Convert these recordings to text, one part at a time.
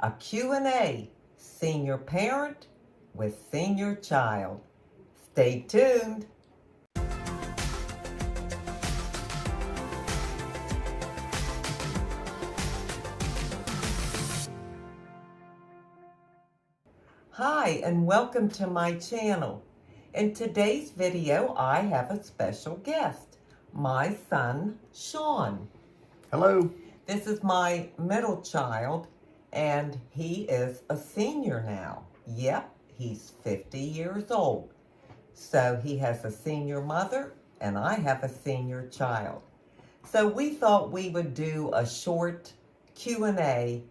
a Q&A, senior parent with senior child. Stay tuned. Hi, and welcome to my channel. In today's video, I have a special guest, my son, Sean. Hello. This is my middle child, and he is a senior now. Yep, he's 50 years old. So he has a senior mother, and I have a senior child. So we thought we would do a short Q&A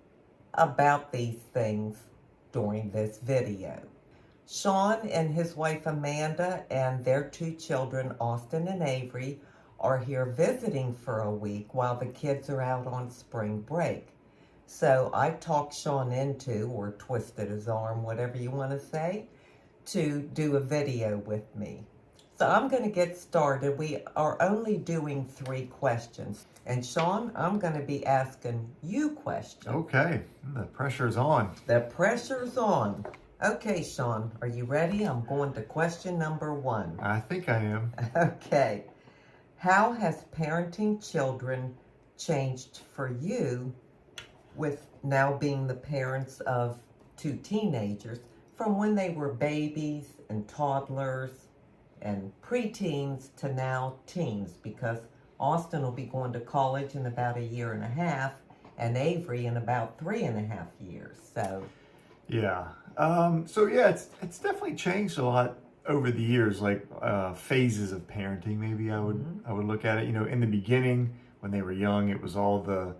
about these things during this video. Sean and his wife Amanda and their two children, Austin and Avery, are here visiting for a week while the kids are out on spring break. So I talked Sean into, or twisted his arm, whatever you want to say, to do a video with me. So I'm going to get started. We are only doing 3 questions. And Sean, I'm going to be asking you questions. Okay, the pressure's on. The pressure's on. Okay, Sean, are you ready? I'm going to question number 1. I think I am. Okay. How has parenting children changed for you with now being the parents of 2 teenagers from when they were babies and toddlers and preteens to now teens? Because Austin will be going to college in about 1.5 years and Avery in about 3.5 years. So Yeah. It's definitely changed a lot over the years, like phases of parenting. Maybe I would look at it. You know, in the beginning when they were young, it was all the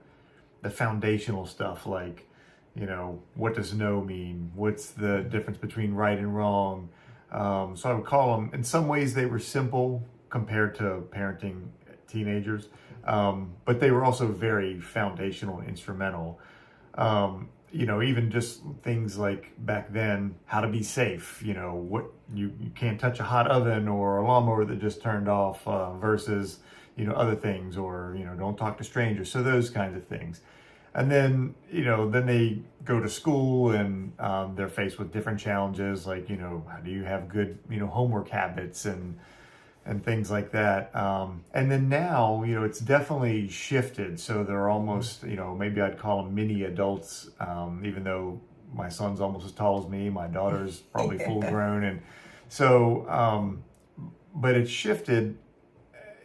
foundational stuff, like, you know, what does no mean? What's the difference between right and wrong? So I would call them, in some ways they were simple compared to parenting teenagers, but they were also very foundational and instrumental. You know, even just things like back then, how to be safe, you know, what you can't touch a hot oven or a lawnmower that just turned off, versus, you know, other things, or, you know, don't talk to strangers. So those kinds of things. And then, you know, then they go to school and they're faced with different challenges, like, you know, how do you have good, you know, homework habits and things like that. And then now, you know, it's definitely shifted. So they're almost, you know, maybe I'd call them mini adults, even though my son's almost as tall as me. My daughter's probably full grown. And so, but it's shifted,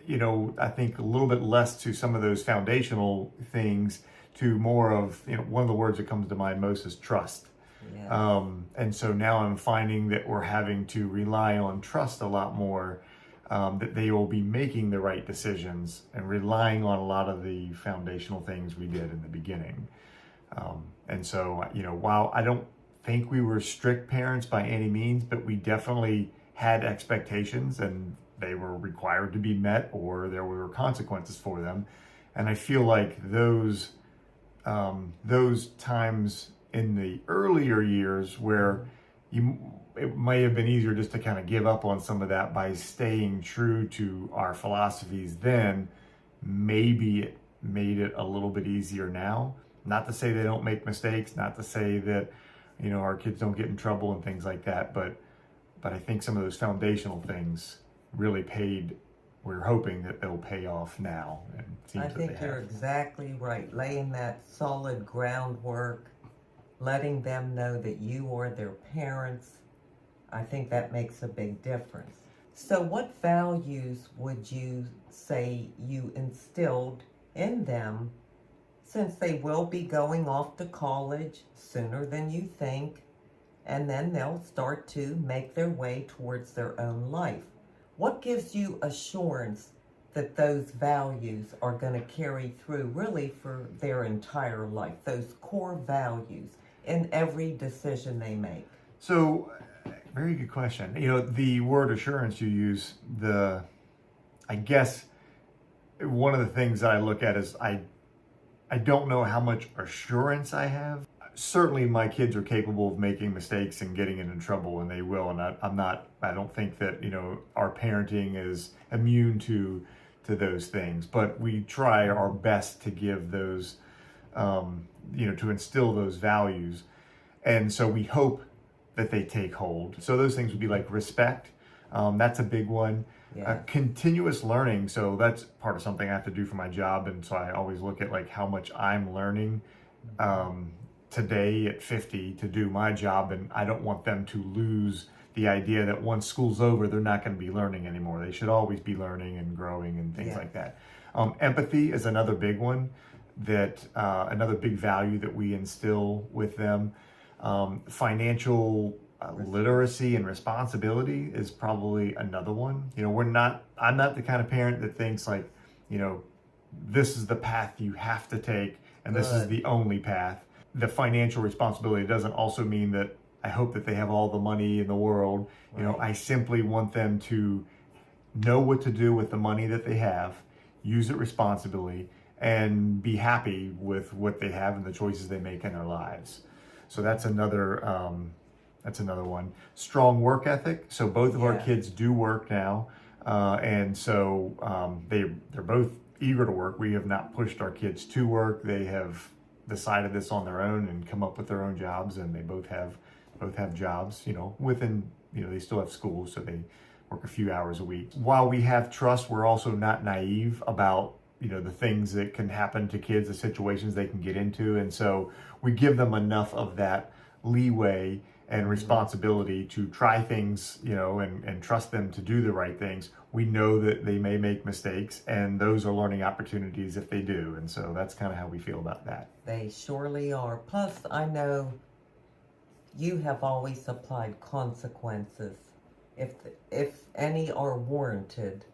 you know, I think a little bit less to some of those foundational things to more of, you know, one of the words that comes to mind most is trust. yeah. And so now I'm finding that we're having to rely on trust a lot more, that they will be making the right decisions and relying on a lot of the foundational things we did in the beginning. And so, you know, while I don't think we were strict parents by any means, but we definitely had expectations and they were required to be met, or there were consequences for them. And I feel like those times in the earlier years where it might have been easier just to kind of give up on some of that by staying true to our philosophies then, maybe it made it a little bit easier now. Not to say they don't make mistakes, not to say that, you know, our kids don't get in trouble and things like that, but I think some of those foundational things really paid. We're hoping that they'll pay off now. And it seems I think that they you're have. exactly right. Laying that solid groundwork, letting them know that you are their parents, I think that makes a big difference. So what values would you say you instilled in them, since they will be going off to college sooner than you think, and then they'll start to make their way towards their own life? What gives you assurance that those values are going to carry through really for their entire life, those core values in every decision they make? So, very good question. You know, the word assurance you use, I guess one of the things that I look at is I don't know how much assurance I have. Certainly my kids are capable of making mistakes and getting into trouble, and they will. And I don't think that, you know, our parenting is immune to those things, but we try our best to give those to instill those values. And so we hope that they take hold. So those things would be like respect. That's a big one. Yeah. Continuous learning. So that's part of something I have to do for my job. And so I always look at like how much I'm learning today at 50 to do my job. And I don't want them to lose the idea that once school's over, they're not going to be learning anymore. They should always be learning and growing and things like that. Empathy is another big one, that another big value that we instill with them. Financial literacy and responsibility is probably another one. I'm not the kind of parent that thinks like, this is the path you have to take and this is the only path. The financial responsibility doesn't also mean that I hope that they have all the money in the world. I simply want them to know what to do with the money that they have, use it responsibly, and be happy with what they have and the choices they make in their lives. So that's another one. Strong work ethic. So both of our kids do work now, and so they're both eager to work. We have not pushed our kids to work. They have decided this on their own and come up with their own jobs, and they both have jobs. Within they still have school, so they work a few hours a week. While we have trust, we're also not naive about the things that can happen to kids, the situations they can get into, and so we give them enough of that leeway and responsibility to try things, and trust them to do the right things. We know that they may make mistakes, and those are learning opportunities if they do. And so that's kind of how we feel about that. They surely are. Plus, I know you have always applied consequences. If any are warranted,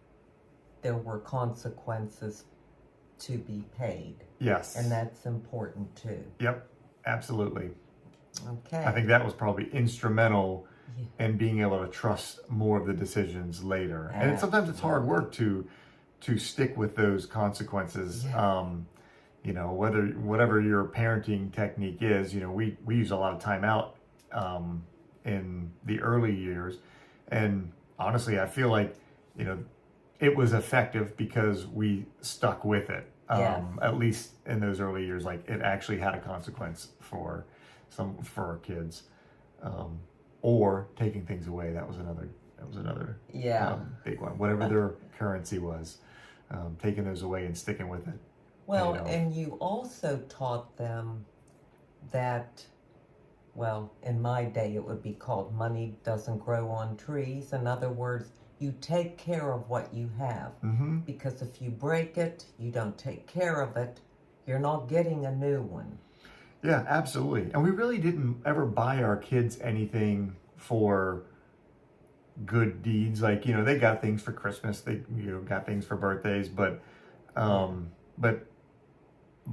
there were consequences to be paid. Yes. And that's important too. Yep, absolutely. Okay. I think that was probably instrumental in being able to trust more of the decisions later. And sometimes it's hard work to stick with those consequences. Whatever your parenting technique is, we use a lot of time out in the early years. And honestly, I feel like, it was effective because we stuck with it. At least in those early years, like it actually had a consequence for our kids, or taking things away. That was another big one. Whatever their currency was, taking those away and sticking with it. Well, and you also taught them that, in my day it would be called money doesn't grow on trees. In other words, you take care of what you have. Because if you break it, you don't take care of it, you're not getting a new one. Yeah, absolutely. And we really didn't ever buy our kids anything for good deeds. Like, they got things for Christmas, they got things for birthdays, but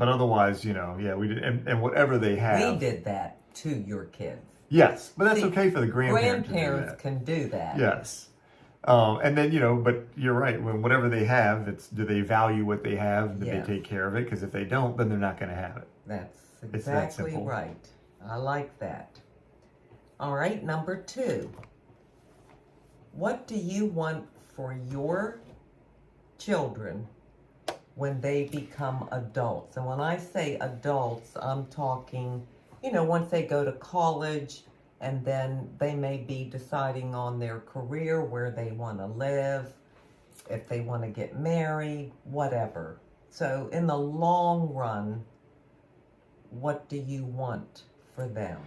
otherwise, we did, and whatever they have. We did that to your kids. Yes, but that's okay for the grandparents. Grandparents can do that. Yes. And then, but you're right, when whatever they have, do they value what they have? Do they take care of it? Because if they don't, then they're not going to have it. That's exactly right. I like that. All right, number 2. What do you want for your children when they become adults? And when I say adults, I'm talking, once they go to college, and then they may be deciding on their career, where they want to live, if they want to get married, whatever. So in the long run, what do you want for them?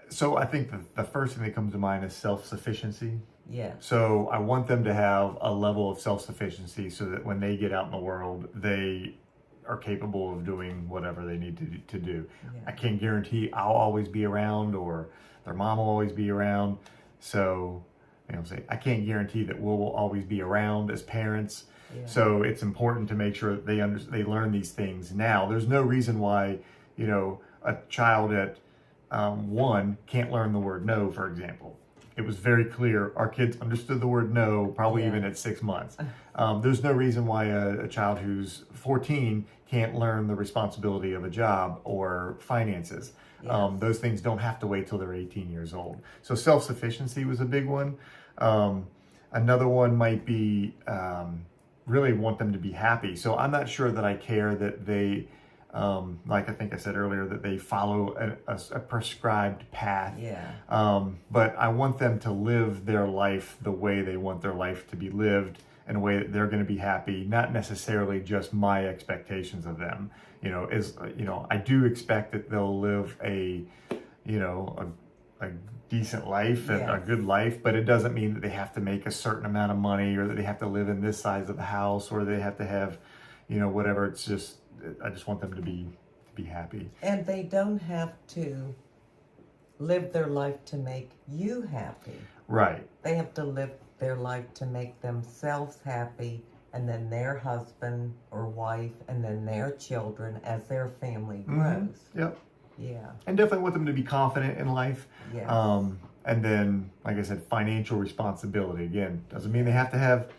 So I think the first thing that comes to mind is self-sufficiency. Yeah. So I want them to have a level of self-sufficiency so that when they get out in the world, they are capable of doing whatever they need to do. Yeah. I can't guarantee I'll always be around or their mom will always be around. So, I can't guarantee that we'll always be around as parents. Yeah. So it's important to make sure that they learn these things now. There's no reason why, a child at 1 can't learn the word no, for example. It was very clear. Our kids understood the word no, probably even at 6 months. There's no reason why a child who's 14 can't learn the responsibility of a job or finances. Yes. Those things don't have to wait till they're 18 years old. So self-sufficiency was a big one. Another one might be really want them to be happy. So I'm not sure that I care that they Like I think I said earlier, that they follow a prescribed path. Yeah. But I want them to live their life the way they want their life to be lived, in a way that they're going to be happy, not necessarily just my expectations of them. I do expect that they'll live a decent life and a good life, but it doesn't mean that they have to make a certain amount of money, or that they have to live in this size of the house, or they have to have, whatever. It's just, I just want them to be happy. And they don't have to live their life to make you happy. Right. They have to live their life to make themselves happy, and then their husband or wife, and then their children as their family grows. Yep. Yeah. And definitely want them to be confident in life. Yes. And then, like I said, financial responsibility. Again, doesn't mean they have to have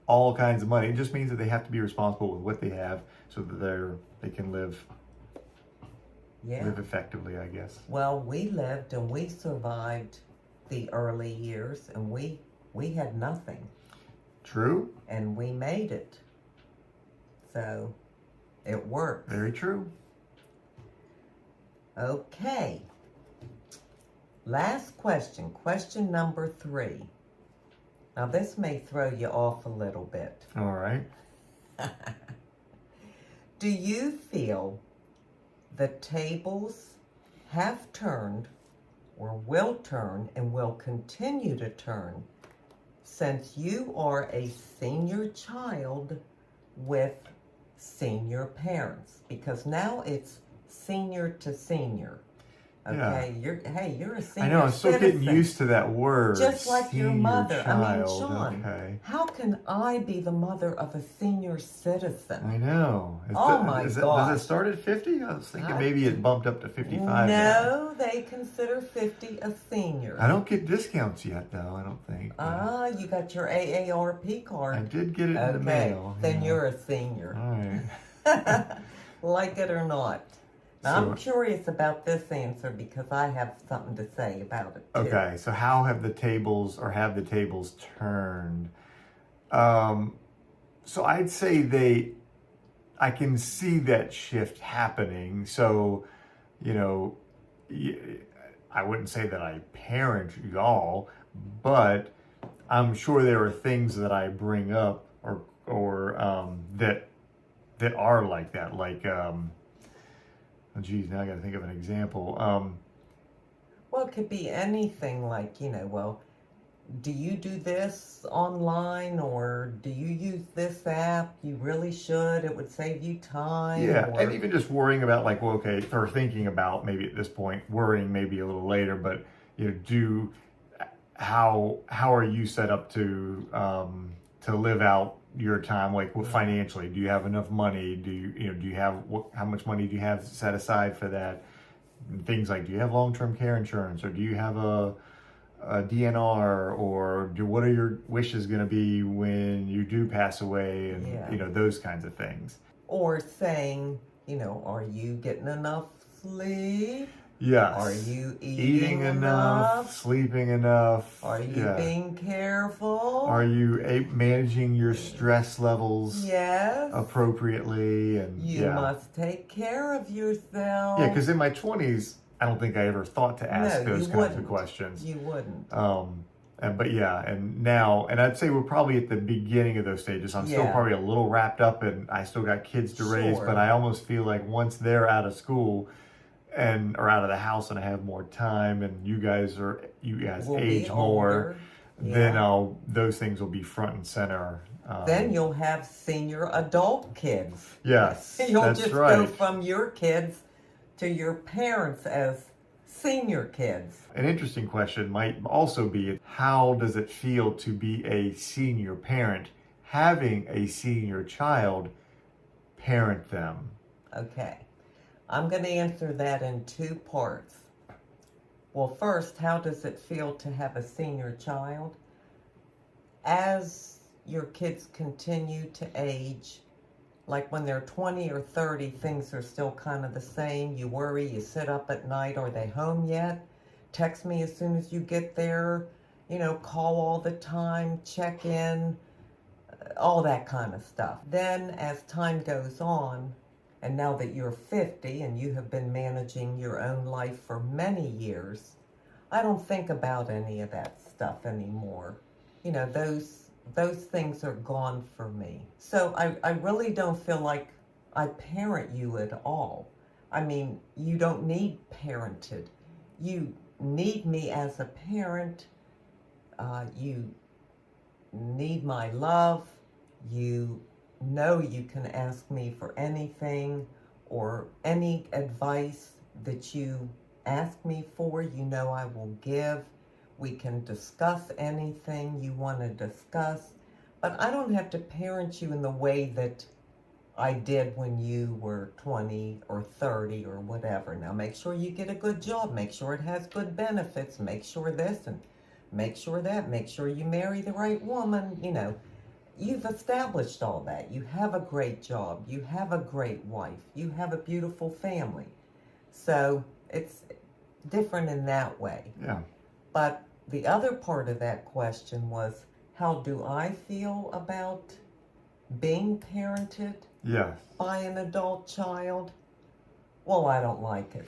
all kinds of money. It just means that they have to be responsible with what they have, so that they can live effectively, I guess. Well, we lived and we survived the early years, and we had nothing. True. And we made it. So it worked. Very true. Okay. Last question. Question number 3. Now this may throw you off a little bit. All right. Do you feel the tables have turned, or will turn, and will continue to turn, since you are a senior child with senior parents? Because now it's senior to senior. Okay, yeah. you're a senior. I know, I'm still getting used to that word. Just like your mother. Child. I mean, Sean, okay. How can I be the mother of a senior citizen? I know. My God. Does it start at 50? I was thinking maybe it bumped up to 55. No, they consider 50 a senior. I don't get discounts yet, though, I don't think. You got your AARP card. I did get it in the mail. Then you're a senior. All right. Like it or not. Now, I'm curious about this answer because I have something to say about it too. Okay, so how have the tables turned? So I'd say I can see that shift happening. So, I wouldn't say that I parent y'all, but I'm sure there are things that I bring up or that are like that. Like, oh, geez, now I got to think of an example. Well, it could be anything like, well, do you do this online, or do you use this app? You really should. It would save you time. Yeah, and even just worrying about or thinking about, maybe at this point, worrying maybe a little later, but, how are you set up to live out your time, financially? Do you have enough money? Do you have how much money do you have set aside for that? And things like, do you have long-term care insurance, or do you have a DNR, or what are your wishes going to be when you do pass away, and those kinds of things. Or saying, are you getting enough sleep? Yes. Are you eating enough? Sleeping enough? Are you being careful? Are you managing your stress levels appropriately? And you must take care of yourself. Yeah, because in my 20s, I don't think I ever thought to ask those kinds of questions. You wouldn't. And now, and I'd say we're probably at the beginning of those stages. I'm still probably a little wrapped up, and I still got kids to raise, but I almost feel like once they're out of school or out of the house, and I have more time, and you guys age more, then those things will be front and center. Then you'll have senior adult kids. Yes, You'll just go from your kids to your parents as senior kids. An interesting question might also be, how does it feel to be a senior parent, having a senior child parent them? Okay. I'm going to answer that in 2 parts. Well, first, how does it feel to have a senior child? As your kids continue to age, like when they're 20 or 30, things are still kind of the same. You worry, you sit up at night, are they home yet? Text me as soon as you get there. Call all the time, check in, all that kind of stuff. Then as time goes on, And now that you're 50 and you have been managing your own life for many years, I don't think about any of that stuff anymore. You know, those things are gone for me. So I really don't feel like I parent you at all. I mean, you don't need parented. You need me as a parent. You need my love. You know you can ask me for anything or any advice that you ask me for, you know I will give. We can discuss anything you want to discuss, but I don't have to parent you in the way that I did when you were 20 or 30 or whatever. Now make sure you get a good job, make sure it has good benefits, make sure this and make sure that, make sure you marry the right woman, you know. You've established all that. You have a great job. You have a great wife. You have a beautiful family. So it's different in that way. Yeah. But the other part of that question was, how do I feel about being parented Yes. by an adult child? Well, I don't like it.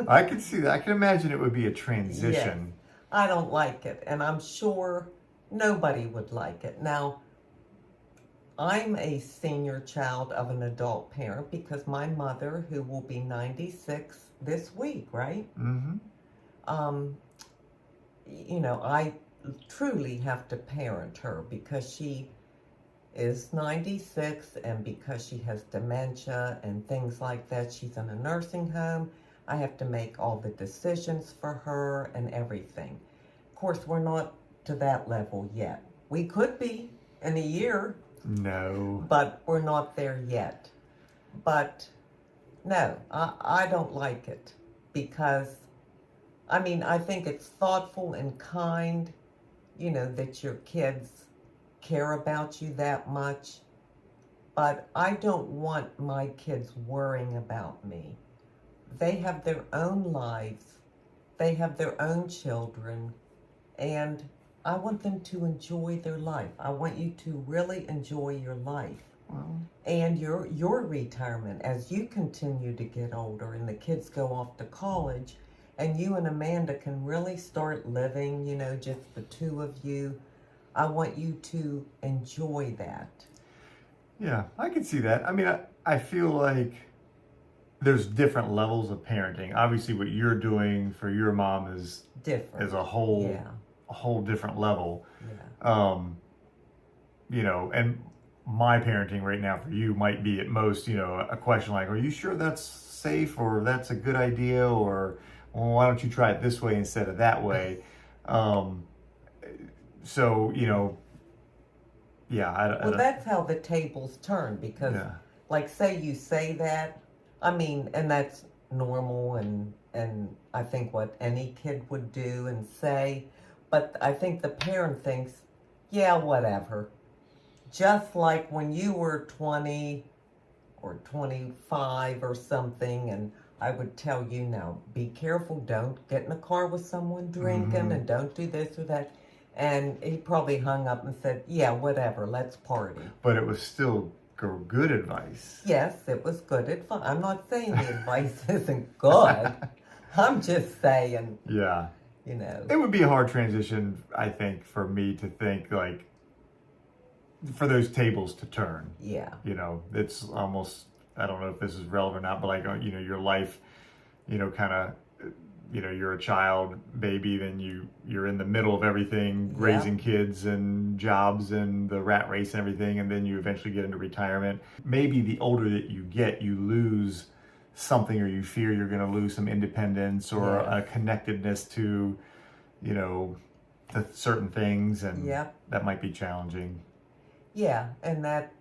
I can see that. I can imagine it would be a transition. Yes, I don't like it. And I'm sure nobody would like it. Now, I'm a senior child of an adult parent because my mother, who will be 96 this week, right? Mm-hmm. You know, I truly have to parent her because she is 96 and because she has dementia and things like that. She's in a nursing home. I have to make all the decisions for her and everything. Of course, we're not to that level yet. We could be in a year. No. But we're not there yet. But no, I don't like it because, I mean, I think it's thoughtful and kind, you know, that your kids care about you that much. But I don't want my kids worrying about me. They have their own lives. They have their own children. And I want them to enjoy their life. I want you to really enjoy your life. Well, And your retirement as you continue to get older and the kids go off to college and you and Amanda can really start living, you know, just the two of you. I want you to enjoy that. yeah, I can see that. I mean, I feel like there's different levels of parenting. Obviously, what you're doing for your mom is Different. is a whole Yeah. a whole different level. Yeah. You know, and my parenting right now for you might be at most, you know, a question like, are you sure that's safe or that's a good idea, or well, why don't you try it this way instead of that way? So, you know, yeah. Well, that's how the tables turn because, Yeah. like, say you say that, I mean, and that's normal and I think what any kid would do and say, but I think the parent thinks, yeah, whatever. Just like when you were 20 or 25 or something, and I would tell you, now, be careful, don't get in a car with someone drinking, and don't do this or that. And he probably hung up and said, yeah, whatever, let's party. But it was still good advice. Yes, it was good advice. I'm not saying the advice isn't good. I'm just saying, Yeah. you know. It would be a hard transition, I think, for me to think, like, for those tables to turn. Yeah. You know, it's almost, I don't know if this is relevant or not, but like, you know, your life, you know, kind of, you know, you're a child, baby, then you're in the middle of everything, Yeah. raising kids and jobs and the rat race and everything, and then you eventually get into retirement. Maybe the older that you get, you lose something, or you fear you're going to lose some independence or Yeah. a connectedness to, you know, to certain things, and Yep. that might be challenging. Yeah, and that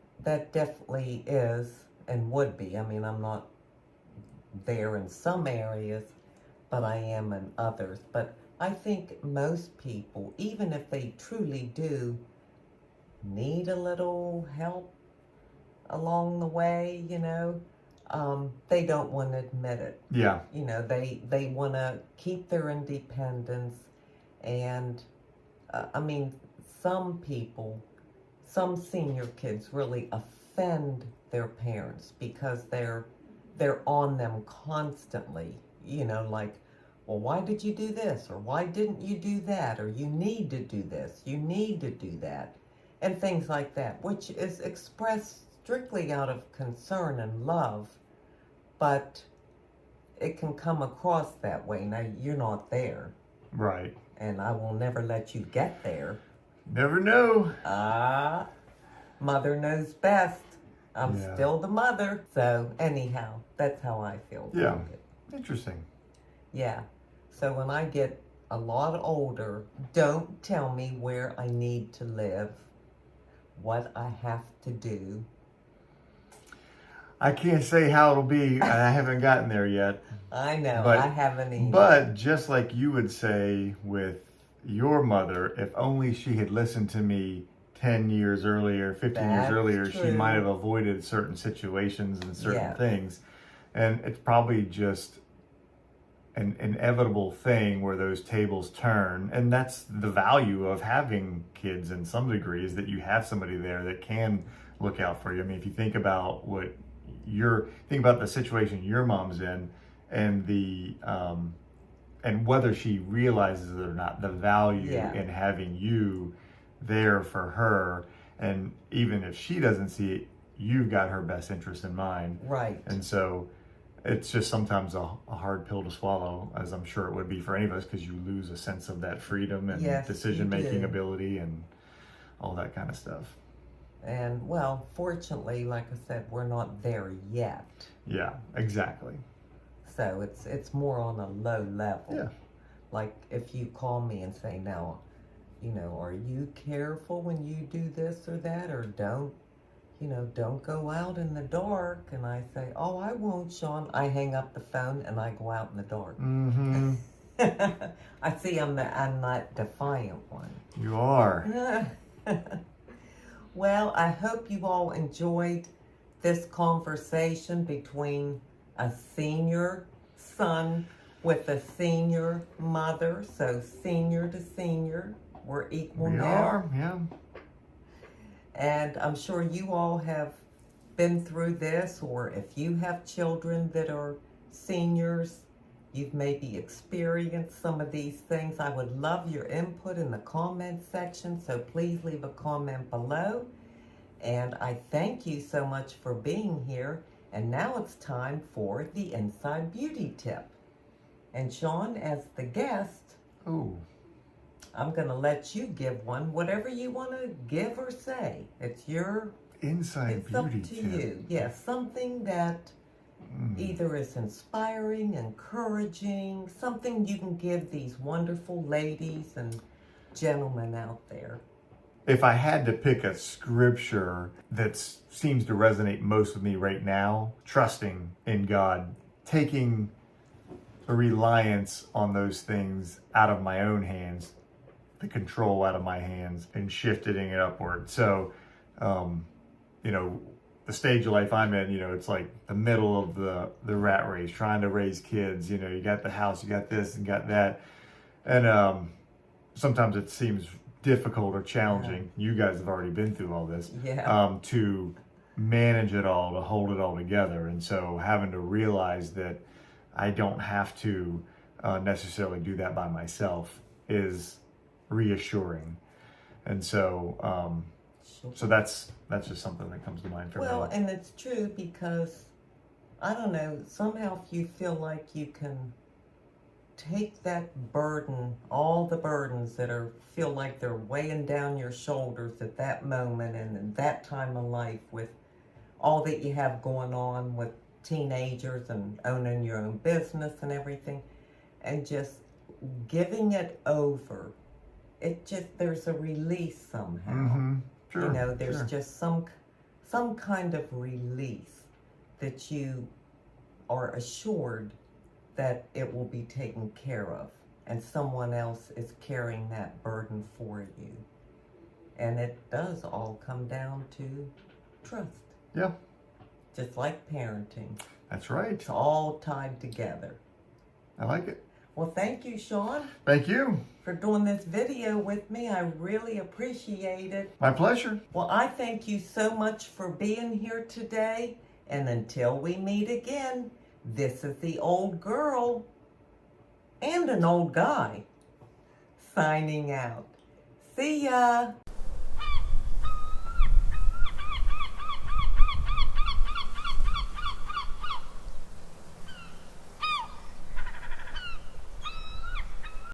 definitely is and would be. I mean, I'm not there in some areas, but I am in others. But I think most people, even if they truly do need a little help along the way, you know, they don't want to admit it. Yeah. You know, they want to keep their independence. And, I mean, some people, some senior kids really defend their parents because they're on them constantly. You know, like, well, why did you do this? Or why didn't you do that? Or you need to do this. You need to do that. And things like that, which is expressed strictly out of concern and love, but it can come across that way. Now, you're not there. Right. And I will never let you get there. Never know. Mother knows best. I'm Yeah. still the mother. So anyhow, that's how I feel Yeah. about it. Interesting. Yeah. So when I get a lot older, don't tell me where I need to live, what I have to do. I can't say how it'll be. I haven't gotten there yet. I know, But- I haven't either. But just like you would say with your mother, if only she had listened to me 10 years earlier, 15 years That's earlier, she true. might have avoided certain situations and certain Yes. things. And it's probably just an inevitable thing where those tables turn. And that's the value of having kids in some degree, is that you have somebody there that can look out for you. I mean, if you think about think about the situation your mom's in, and and whether she realizes it or not, the value Yeah. in having you there for her. And even if she doesn't see it, you've got her best interest in mind. Right. And so it's just sometimes a hard pill to swallow, as I'm sure it would be for any of us, because you lose a sense of that freedom and Yes, decision-making you do. ability and all that kind of stuff. And, well, fortunately, like I said, we're not there yet. Yeah, exactly. So it's more on a low level. Yeah. Like if you call me and say, now, you know, are you careful when you do this or that, or don't go out in the dark? And I say, oh, I won't, Shawn. I hang up the phone and I go out in the dark. Mm-hmm. I see I'm that defiant one. You are. Well, I hope you all enjoyed this conversation between a senior son with a senior mother. So senior to senior, we're equal We now. are, yeah. And I'm sure you all have been through this, or if you have children that are seniors, you've maybe experienced some of these things. I would love your input in the comment section, so please leave a comment below. And I thank you so much for being here. And now it's time for the Inside Beauty Tip. And Shawn, as the guest, Oh, I'm going to let you give one, whatever you want to give or say. It's inside it's up beauty to tip. you. Yes, something that either is inspiring, encouraging, something you can give these wonderful ladies and gentlemen out there. If I had to pick a scripture that seems to resonate most with me right now, trusting in God, taking a reliance on those things out of my own hands, the control out of my hands, and shifting it upward. So, the stage of life I'm in, it's like the middle of the rat race, trying to raise kids. You got the house, you got this and got that. And sometimes it seems difficult or challenging. Yeah. You guys have already been through all this. Yeah. To manage it all, to hold it all together. And so having to realize that I don't have to necessarily do that by myself is reassuring. And so Sure. so that's just something that comes to mind for Well, me. and it's true because, I don't know, somehow if you feel like you can take that burden, all the burdens that feel like they're weighing down your shoulders at that moment and in that time of life, with all that you have going on with teenagers and owning your own business and everything, and just giving it over, there's a release somehow. Mm-hmm. Sure. There's sure. just some kind of release that you are assured that it will be taken care of, and someone else is carrying that burden for you. And it does all come down to trust. Yeah. Just like parenting. That's right. It's all tied together. I like it. Well, thank you, Shawn, Thank you. for doing this video with me. I really appreciate it. My pleasure. Well, I thank you so much for being here today. And until we meet again, this is the old girl and an old guy signing out. See ya.